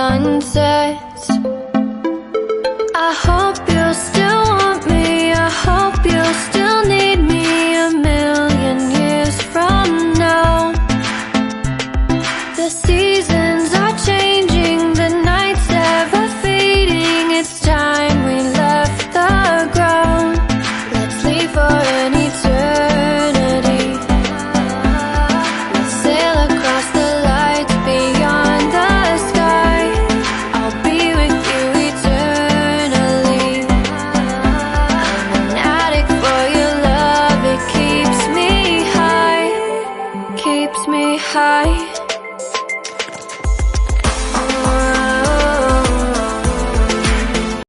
sunsets. I hope you'll still want me, I hope you'll still need me 1,000,000 years from now. The seasons are changing, the nights ever fading. It's time we left the ground. Let's leave for an eternity. Let's sail across the lights beyond the sky. I'll be with you eternally. I'm an addict for your love, it keeps me high, keeps me high.